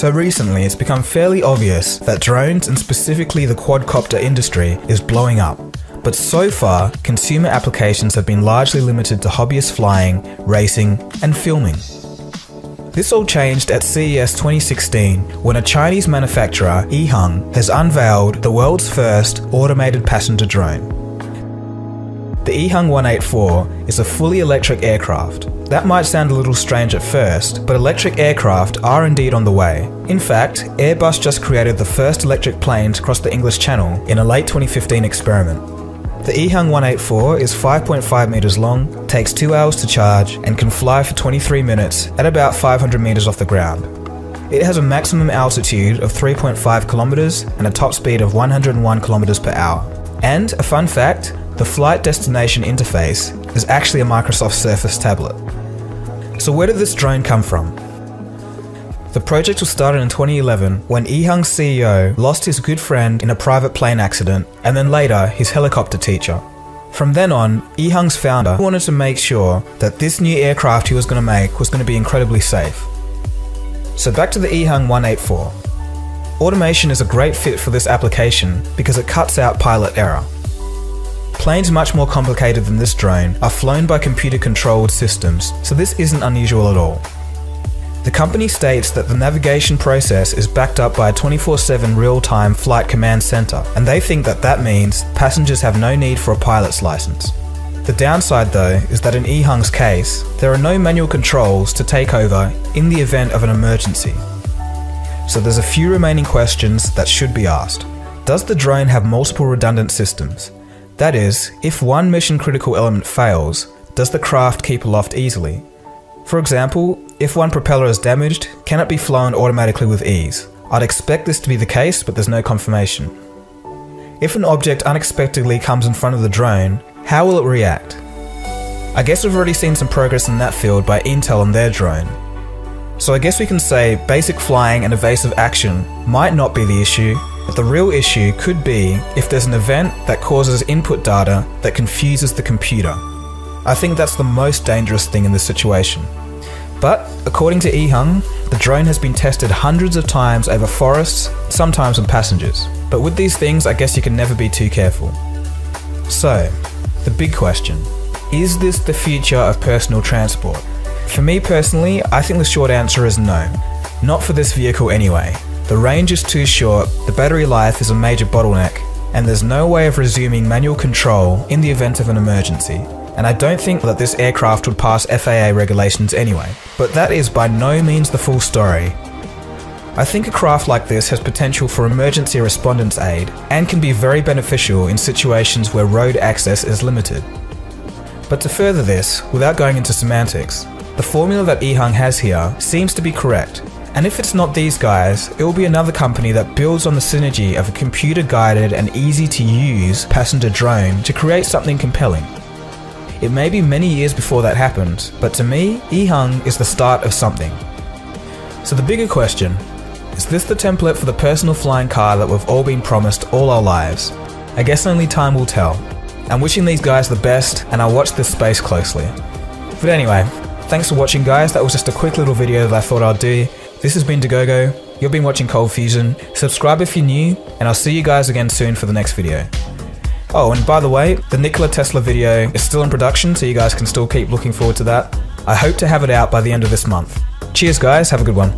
So recently it's become fairly obvious that drones and specifically the quadcopter industry is blowing up. But so far, consumer applications have been largely limited to hobbyist flying, racing, and filming. This all changed at CES 2016 when a Chinese manufacturer, Ehang, has unveiled the world's first automated passenger drone. The Ehang 184 is a fully electric aircraft. That might sound a little strange at first, but electric aircraft are indeed on the way. In fact, Airbus just created the first electric plane to cross the English Channel in a late 2015 experiment. The Ehang 184 is 5.5 meters long, takes 2 hours to charge, and can fly for 23 minutes at about 500 meters off the ground. It has a maximum altitude of 3.5 kilometers and a top speed of 101 kilometers per hour. And, a fun fact, the flight destination interface is actually a Microsoft Surface tablet. So where did this drone come from? The project was started in 2011 when Ehang's CEO lost his good friend in a private plane accident and then later his helicopter teacher. From then on, Ehang's founder wanted to make sure that this new aircraft he was going to make was going to be incredibly safe. So back to the Ehang 184. Automation is a great fit for this application because it cuts out pilot error. Planes much more complicated than this drone are flown by computer-controlled systems, so this isn't unusual at all. The company states that the navigation process is backed up by a 24/7 real-time flight command center, and they think that that means passengers have no need for a pilot's license. The downside though is that in Ehang's case, there are no manual controls to take over in the event of an emergency. So there's a few remaining questions that should be asked. Does the drone have multiple redundant systems? That is, if one mission-critical element fails, does the craft keep aloft easily? For example, if one propeller is damaged, can it be flown automatically with ease? I'd expect this to be the case, but there's no confirmation. If an object unexpectedly comes in front of the drone, how will it react? I guess we've already seen some progress in that field by Intel and their drone. So I guess we can say basic flying and evasive action might not be the issue, but the real issue could be if there's an event that causes input data that confuses the computer. I think that's the most dangerous thing in this situation. But, according to Ehang, the drone has been tested hundreds of times over forests, sometimes with passengers. But with these things, I guess you can never be too careful. So, the big question. Is this the future of personal transport? For me personally, I think the short answer is no. Not for this vehicle anyway. The range is too short, the battery life is a major bottleneck, and there's no way of resuming manual control in the event of an emergency. And I don't think that this aircraft would pass FAA regulations anyway. But that is by no means the full story. I think a craft like this has potential for emergency respondents aid and can be very beneficial in situations where road access is limited. But to further this, without going into semantics, the formula that Ehang has here seems to be correct. And if it's not these guys, it will be another company that builds on the synergy of a computer-guided and easy-to-use passenger drone to create something compelling. It may be many years before that happens, but to me, Ehang is the start of something. So the bigger question, is this the template for the personal flying car that we've all been promised all our lives? I guess only time will tell. I'm wishing these guys the best, and I'll watch this space closely. But anyway, thanks for watching guys, that was just a quick little video that I thought I'd do. This has been Dagogo, you've been watching Cold Fusion, subscribe if you're new, and I'll see you guys again soon for the next video. Oh, and by the way, the Nikola Tesla video is still in production, so you guys can still keep looking forward to that. I hope to have it out by the end of this month. Cheers guys, have a good one.